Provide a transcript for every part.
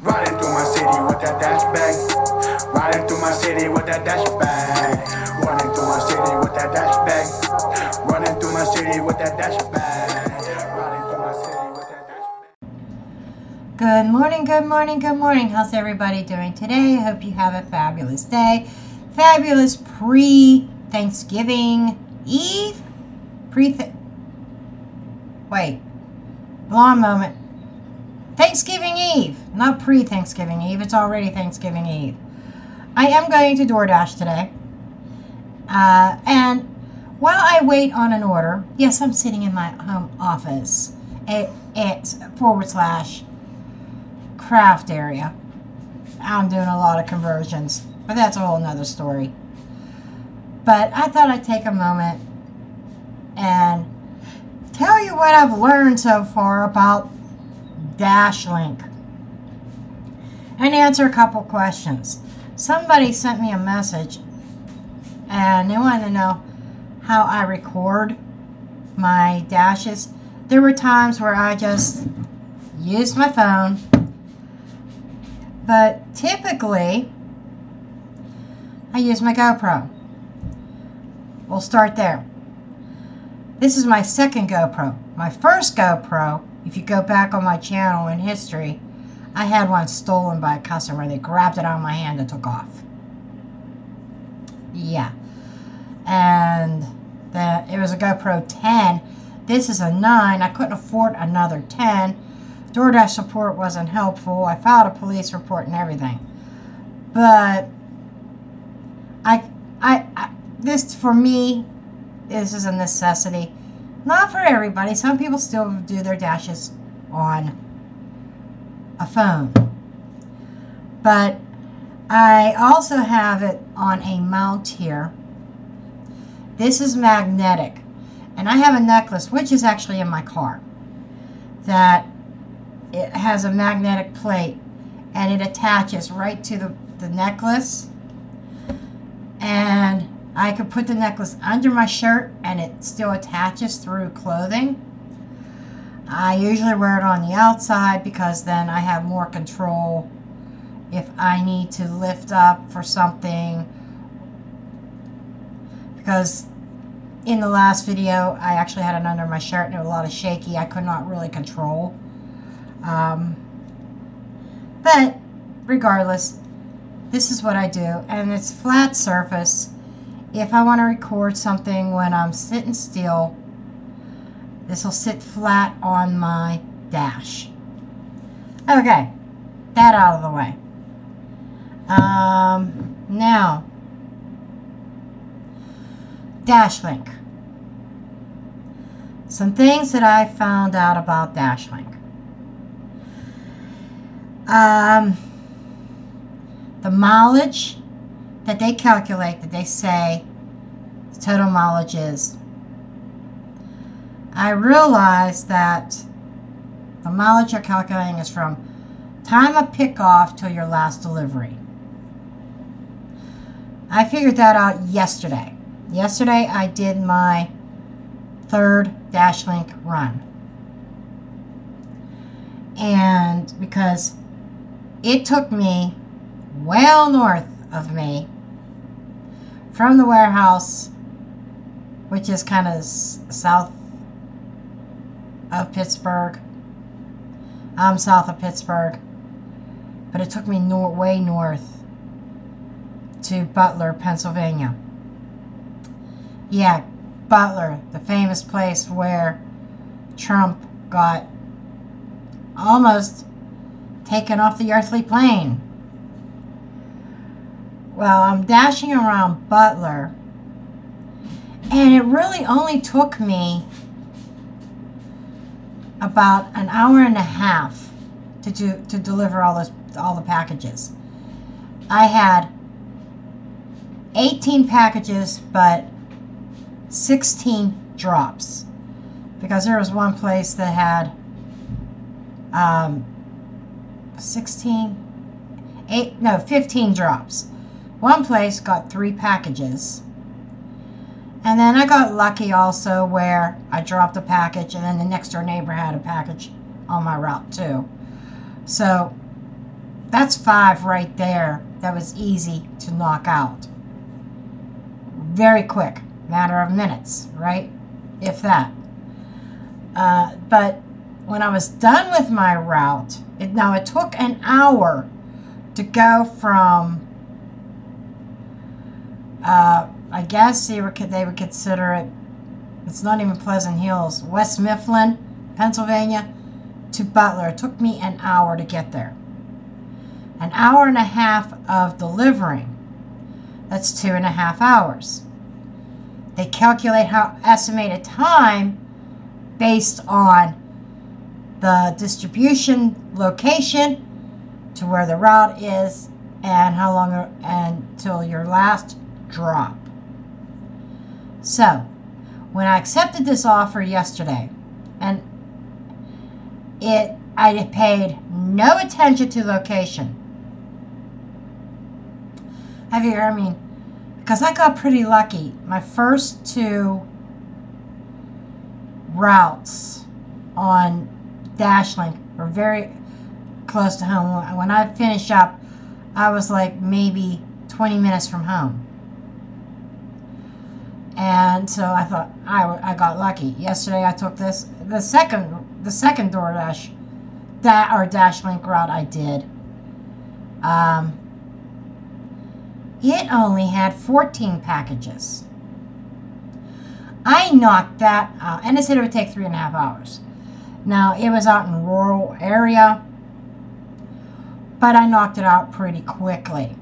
Riding through my city with that dash bag. Riding through my city with that dash bag. Running through my city with that dash bag. Running through my city with that dash bag. Riding through my city with that dash bag. Good morning, good morning, good morning. How's everybody doing today? I hope you have a fabulous day. Fabulous pre-Thanksgiving Eve. Wait. Long moment. Thanksgiving Eve. Not pre-Thanksgiving Eve. It's already Thanksgiving Eve. I am going to DoorDash today. And while I wait on an order, yes, I'm sitting in my home office. It's / craft area. I'm doing a lot of conversions, but that's a whole nother story. But I thought I'd take a moment and tell you what I've learned so far about DashLink and answer a couple questions. Somebody sent me a message and they wanted to know how I record my dashes. There were times where I just used my phone, but typically I use my GoPro. We'll start there. This is my second GoPro. My first GoPro, if you go back on my channel in history, I had one stolen by a customer. They grabbed it out of my hand and took off. Yeah. And it was a GoPro 10. This is a 9. I couldn't afford another 10. DoorDash support wasn't helpful. I filed a police report and everything. But this, for me, this is a necessity. Not for everybody. Some people still do their dashes on a phone. But I also have it on a mount here. This is magnetic. And I have a necklace, which is actually in my car, that it has a magnetic plate. And it attaches right to the necklace. And I could put the necklace under my shirt and it still attaches through clothing. I usually wear it on the outside because then I have more control if I need to lift up for something. Because in the last video, I actually had it under my shirt and it was a lot of shaky. I could not really control. But regardless, this is what I do. And it's flat surface. If I want to record something when I'm sitting still, this will sit flat on my dash. Okay, that out of the way. Now, DashLink. Some things that I found out about DashLink. The mileage that they calculate, that they say the total mileage is. I realized that the mileage you're calculating is from time of pickoff till your last delivery. I figured that out yesterday. Yesterday I did my third DashLink run. And because it took me well north of me from the warehouse, which is kind of south of Pittsburgh. I'm south of Pittsburgh, but it took me way north to Butler, Pennsylvania. Yeah, Butler, the famous place where Trump got almost taken off the earthly plane. Well, I'm dashing around Butler, and it really only took me about an hour and a half to deliver all the packages. I had 18 packages, but 16 drops, because there was one place that had 15 drops. One place got 3 packages. And then I got lucky also where I dropped a package and then the next door neighbor had a package on my route too. So that's 5 right there. That was easy to knock out. Very quick, matter of minutes, right? If that. But when I was done with my route, it took an hour to go from, I guess they would consider it, it's not even Pleasant Hills, West Mifflin, Pennsylvania, to Butler. It took me an hour to get there. An hour and a half of delivering. That's 2.5 hours. They calculate how estimated time based on the distribution location to where the route is and how long until your last drop. So, when I accepted this offer yesterday, and I paid no attention to location. Because I got pretty lucky. My first 2 routes on Dashlink were very close to home. When I finished up, I was like maybe 20 minutes from home. And so I thought I got lucky. Yesterday I took the second DoorDash or Dashlink route I did. It only had 14 packages. I knocked that out, and it said it would take 3.5 hours. Now, it was out in a rural area, but I knocked it out pretty quickly.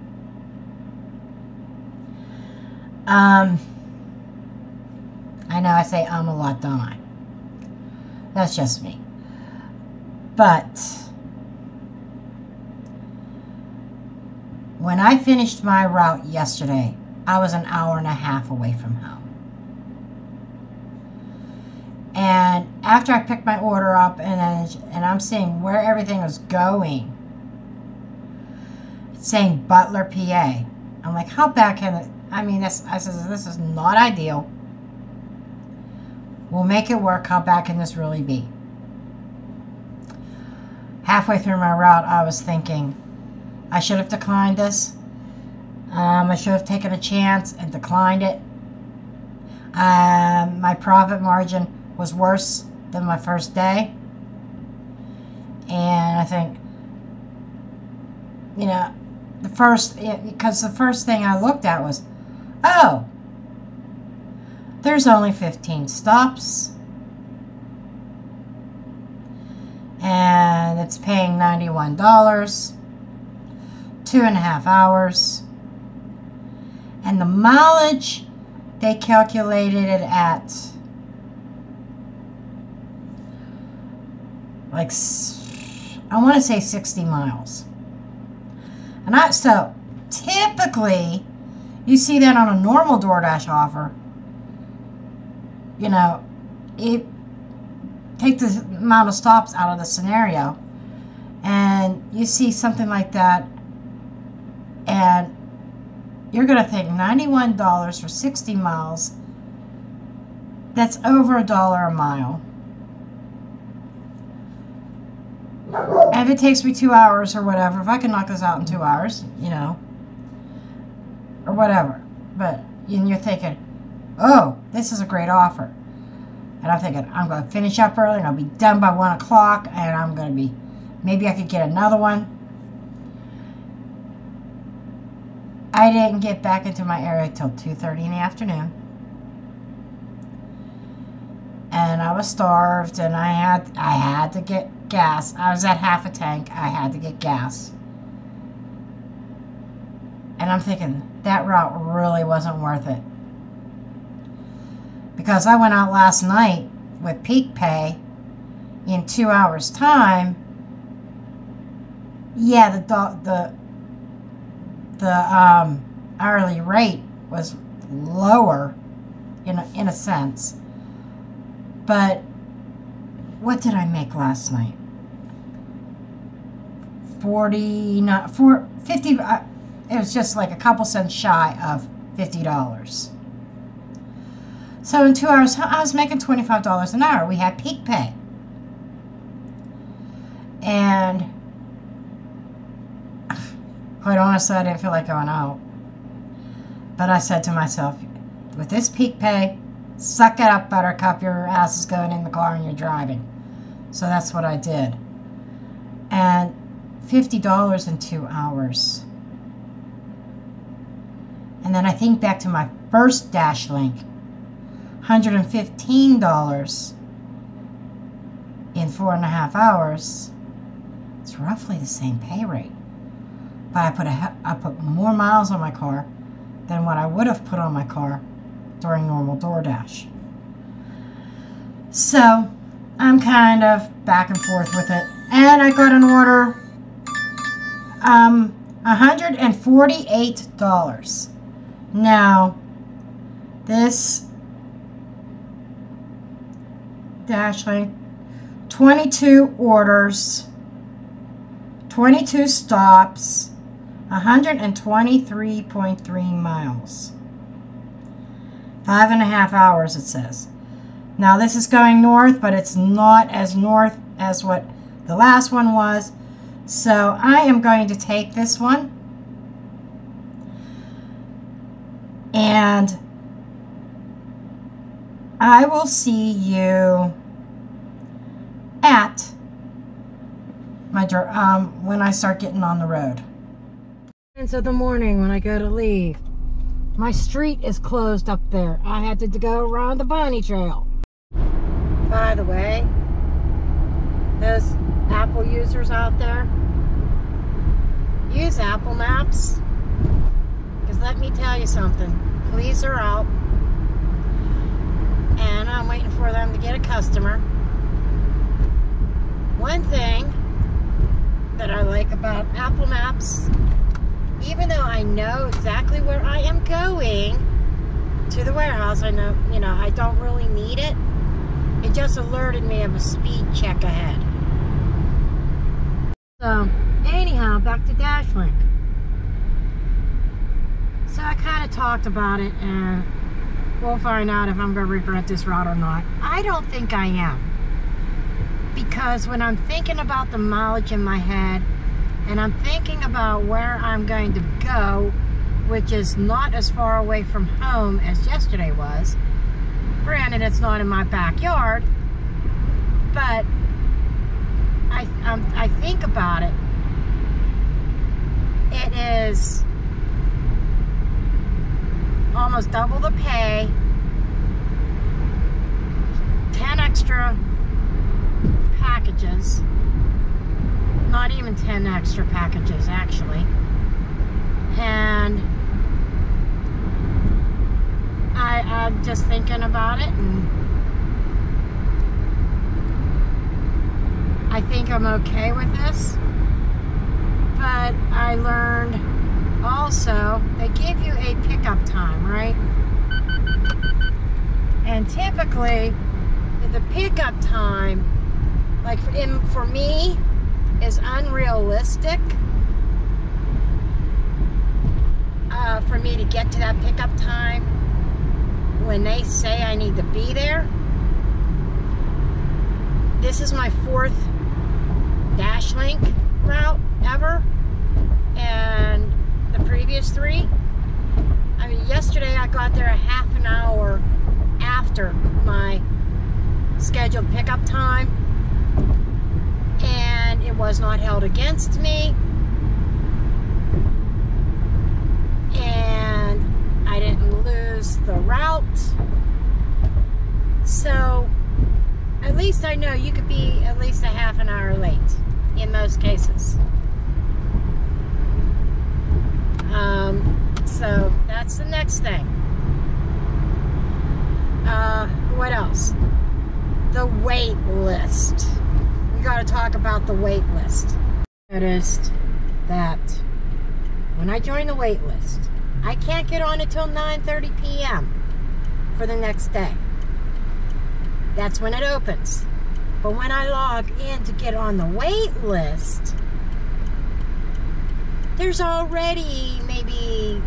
I know I say a lot, don't I? That's just me. But when I finished my route yesterday, I was an hour and a half away from home. And after I picked my order up and I'm seeing where everything was going, it's saying Butler, PA. I'm like, how bad can it? I said, this is not ideal. We'll make it work. How bad can this really be? Halfway through my route, I was thinking, I should have declined this. I should have taken a chance and declined it. My profit margin was worse than my first day. And I think, because the first thing I looked at was, oh, there's only 15 stops. And it's paying $91. 2.5 hours. And the mileage, they calculated it at like, I want to say 60 miles. And so typically you see that on a normal DoorDash offer. It take the amount of stops out of the scenario, and you see something like that, and you're going to think $91 for 60 miles. That's over $1 a mile. And if it takes me 2 hours or whatever, if I can knock this out in 2 hours, or whatever. But you're thinking, oh, this is a great offer. And I'm thinking, I'm going to finish up early and I'll be done by 1 o'clock, and I'm going to be, maybe I could get another one. I didn't get back into my area till 2:30 in the afternoon. And I was starved, and I had to get gas. I was at half a tank. I had to get gas. And I'm thinking, that route really wasn't worth it. Because I went out last night with peak pay in 2 hours' time. Yeah, the hourly rate was lower in a sense. But what did I make last night? 50. It was just like a couple cents shy of $50. So in 2 hours, I was making $25 an hour. We had peak pay. And Quite honestly, I didn't feel like going out. But I said to myself, with this peak pay, suck it up, Buttercup. Your ass is going in the car and you're driving. So that's what I did. And $50 in 2 hours. And then I think back to my first DashLink, $115 in 4.5 hours. It's roughly the same pay rate. But I put more miles on my car than what I would have put on my car during normal DoorDash. So I'm kind of back and forth with it. And I got an order, $148. Now, this DashLink, 22 orders, 22 stops, 123.3 miles. 5.5 hours, it says. Now, this is going north, but it's not as north as what the last one was. So, I am going to take this one. And I will see you at my when I start getting on the road. And so the morning when I go to leave, my street is closed up there. I had to go around the bunny trail. By the way, those Apple users out there, use Apple Maps. Because let me tell you something, police are out and I'm waiting for them to get a customer. One thing that I like about Apple Maps, even though I know exactly where I am going to the warehouse, I know, I don't really need it. It just alerted me of a speed check ahead. So, anyhow, back to DashLink. So I kind of talked about it, and we'll find out if I'm going to regret this route or not. I don't think I am. Because when I'm thinking about the mileage in my head, and I'm thinking about where I'm going to go, which is not as far away from home as yesterday was. Granted, it's not in my backyard, but I think about it. It is almost double the pay, 10 extra packages, not even 10 extra packages actually, and I'm just thinking about it, and I think I'm okay with this. But I learned also they give you a pickup time, right? And typically the pickup time, like for me, is unrealistic for me to get to that pickup time when they say I need to be there. This is my 4th DashLink route ever, and the previous 3, I mean, yesterday I got there a half an hour after my scheduled pickup time, and it was not held against me, and I didn't lose the route. So at least I know you could be at least a half an hour late in most cases. So that's the next thing. What else? The wait list. We got to talk about the wait list. I noticed that when I join the wait list, I can't get on until 9:30 p.m. for the next day. That's when it opens. But when I log in to get on the wait list, there's already maybe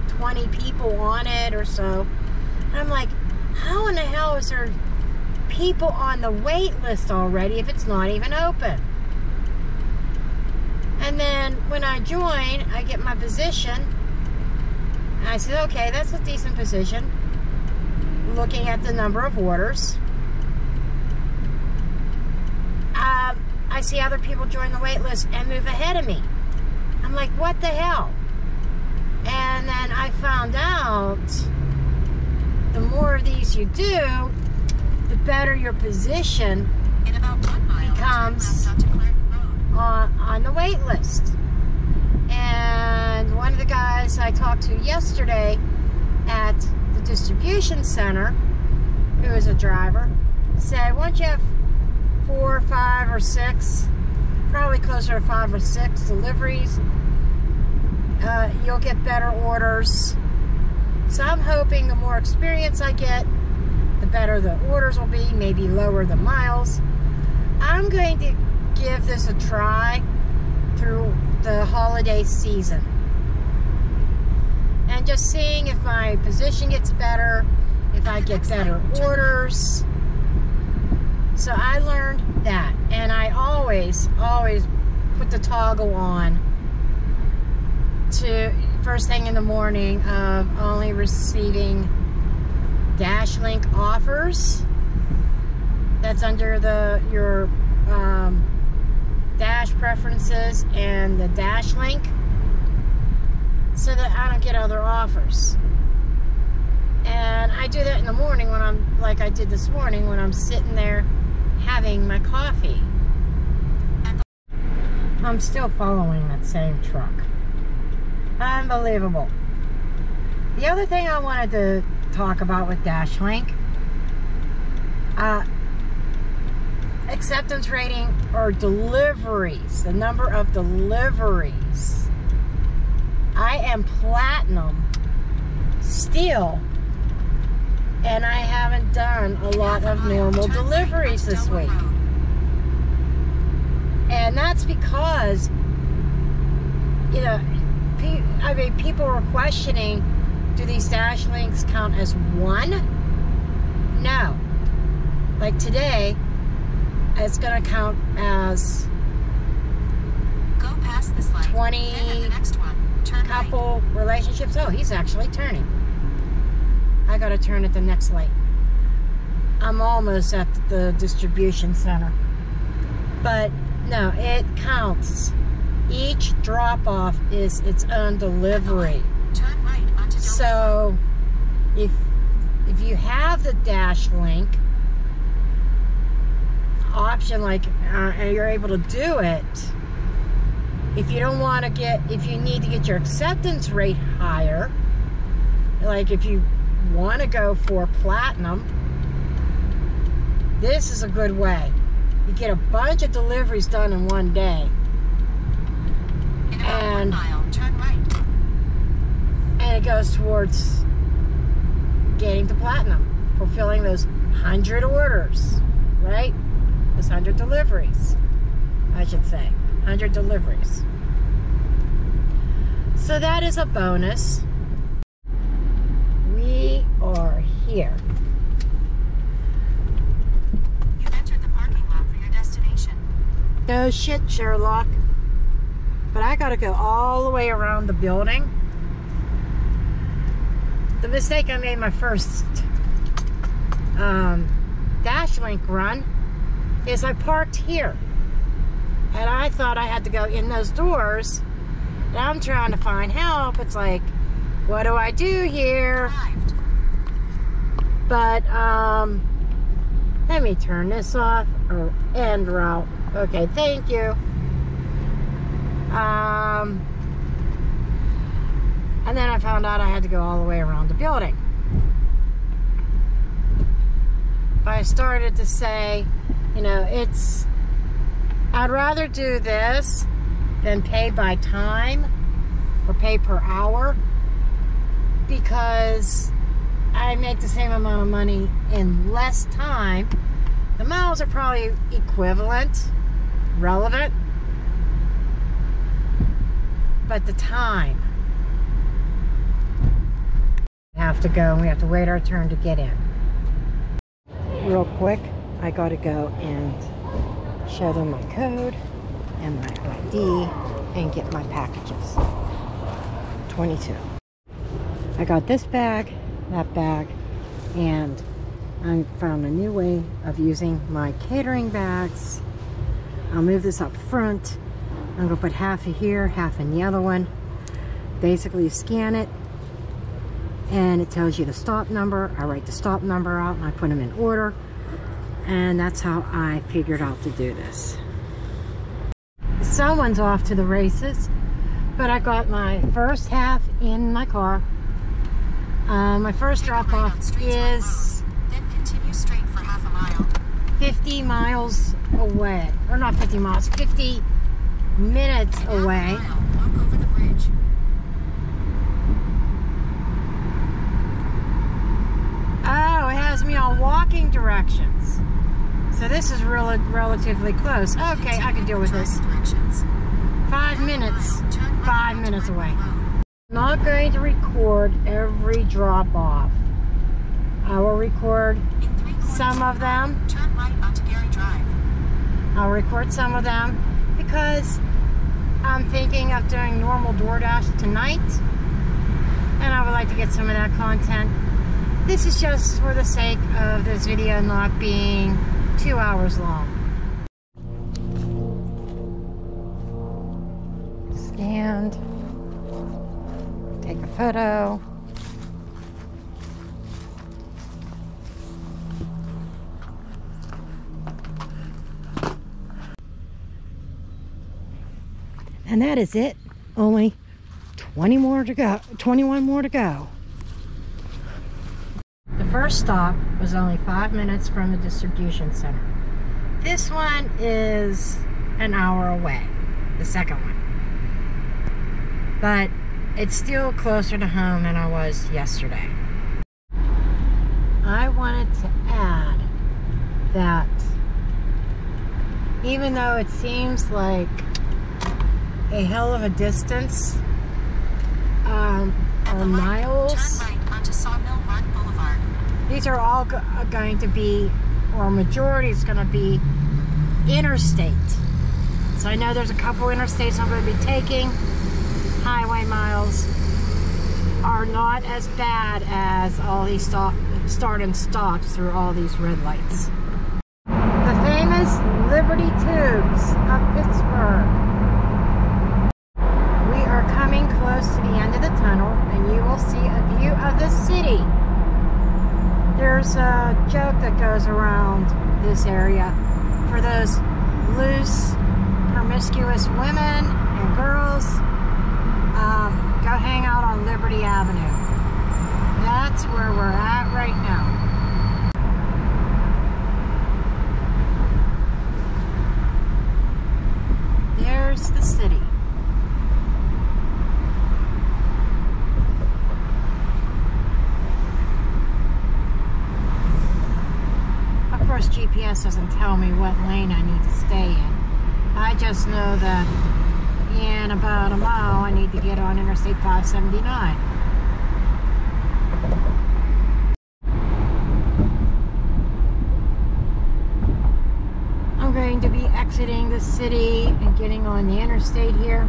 20 people on it or so. And I'm like, how in the hell is there people on the wait list already if it's not even open? And then when I join, I get my position. And I said, okay, that's a decent position. Looking at the number of orders. I see other people join the wait list and move ahead of me. I'm like, what the hell? And then I found out the more of these you do, the better your position becomes on the wait list. And one of the guys I talked to yesterday at the distribution center, who is a driver, said, once you have 4, 5, or 6, probably closer to 5 or 6 deliveries, you'll get better orders. So I'm hoping the more experience I get, the better the orders will be, maybe lower the miles. I'm going to give this a try through the holiday season. And just seeing if my position gets better, if I get better orders. So I learned that. And I always put the toggle on to first thing in the morning of only receiving DashLink offers. That's under your Dash preferences and the DashLink, so that I don't get other offers. And I do that in the morning when I'm, like I did this morning, when I'm sitting there having my coffee. I'm still following that same truck. Unbelievable. The other thing I wanted to talk about with DashLink, acceptance rating or deliveries, the number of deliveries. I am platinum still, and I haven't done a lot of normal deliveries this week. And that's because, you know, I mean, people were questioning, do these DashLinks count as one? No. Like today, it's going to count as go past this light. 20 then the next one. Turn couple right. relationships. Oh, he's actually turning. I got to turn at the next light. I'm almost at the distribution center. But no, it counts. Each drop-off is its own delivery. Turn right onto So if you have the DashLink option, like and you're able to do it, if you don't want to get, if you need to get your acceptance rate higher, like if you want to go for platinum, this is a good way. You get a bunch of deliveries done in one day. In about 1 And mile, turn right. and it goes towards getting to platinum, fulfilling those 100 orders, right? Those 100 deliveries, I should say, 100 deliveries. So that is a bonus. We are here. You've entered the parking lot for your destination. No shit, Sherlock. But I gotta go all the way around the building. The mistake I made my first DashLink run is I parked here. And I thought I had to go in those doors. And I'm trying to find help. It's like, what do I do here? Arrived. But, let me turn this off. Oh, end route. Okay, thank you. And then I found out I had to go all the way around the building. But I started to say, you know, I'd rather do this than pay by time or pay per hour, because I make the same amount of money in less time. The miles are probably equivalent, relevant, but the time. We have to go, and we have to wait our turn to get in. Real quick, I gotta go and show them my code and my ID and get my packages. 22. I got this bag, that bag, and I found a new way of using my catering bags. I'll move this up front. I'm gonna put half here, half in the other one. Basically, you scan it and it tells you the stop number. I write the stop number out and I put them in order. And that's how I figured out to do this. Someone's off to the races, but I got my first half in my car. My first drop off is Then continue straight for half a mile. 50 miles away. Or not 50 miles, 50 minutes away. Walk over the bridge. Oh, it has me on walking directions. So this is really relatively close. Okay, I can deal with this. Directions. 5 minutes. 5 minutes away. I'm not going to record every drop off. I will record In 3/4 some of them. Turn right onto Gary Drive. I'll record some of them because I'm thinking of doing normal DoorDash tonight. And I would like to get some of that content. This is just for the sake of this video not being 2 hours long. Scanned. Take a photo. And that is it. Only 20 more to go. 21 more to go. The first stop was only 5 minutes from the distribution center. This one is an hour away, the second one. But it's still closer to home than I was yesterday. I wanted to add that even though it seems like a hell of a distance, or miles, Turn right onto Sawmill Run Boulevard. these are all going to be, or majority is going to be interstate. So I know there's a couple interstates I'm going to be taking. Highway miles are not as bad as all these start and stops through all these red lights. The famous Liberty Tubes of Pittsburgh. We are coming close to the end of the tunnel and you will see a view of the city. There's a joke that goes around this area for those loose, promiscuous women and girls. Go hang out on Liberty Avenue. That's where we're at right now. There's the city. Of course, GPS doesn't tell me what lane I need to stay in. I just know that in about a mile I need to get on Interstate 579. I'm going to be exiting the city and getting on the interstate here.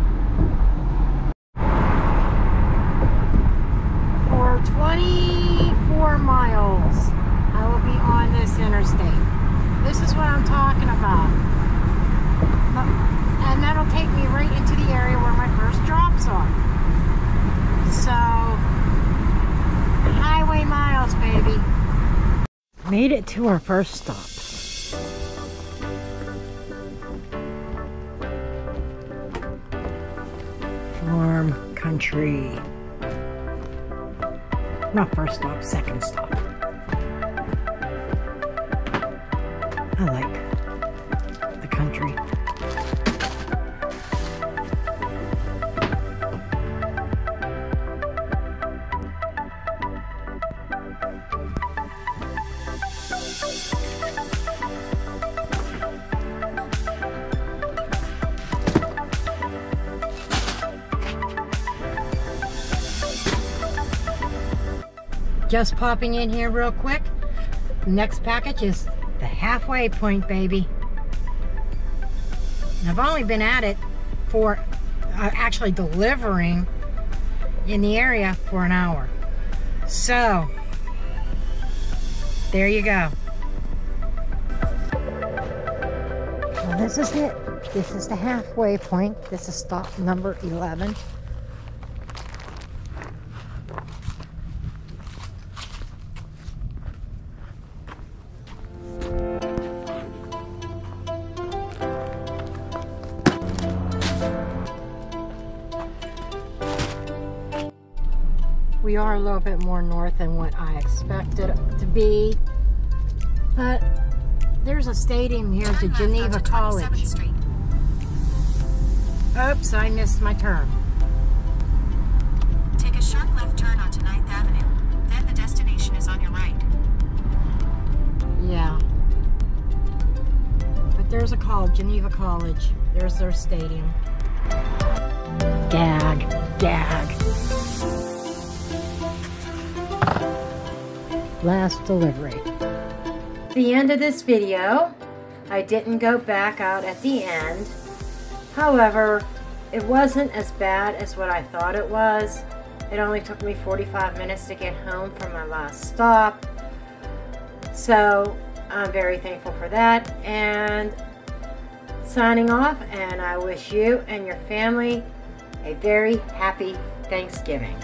For 24 miles I will be on this interstate. This is what I'm talking about. And that'll take me right into the area where my first drops are. So, highway miles, baby. Made it to our first stop. Farm country. Not first stop, second stop. I like the country. Just popping in here real quick. Next package is the halfway point, baby. And I've only been at it for actually delivering in the area for an hour. So there you go. Well, this is it. This is the halfway point. This is stop number 11. We are a little bit more north than what I expected it to be, but there's a stadium here to Geneva College. Oops, I missed my turn. Take a sharp left turn onto 9th Avenue. Then the destination is on your right. Yeah. But there's a college, Geneva College. There's their stadium. Gag. Gag. Last delivery. The end of this video. I didn't go back out at the end. However, it wasn't as bad as what I thought it was. It only took me 45 minutes to get home from my last stop. So I'm very thankful for that. And signing off, and I wish you and your family a very happy Thanksgiving.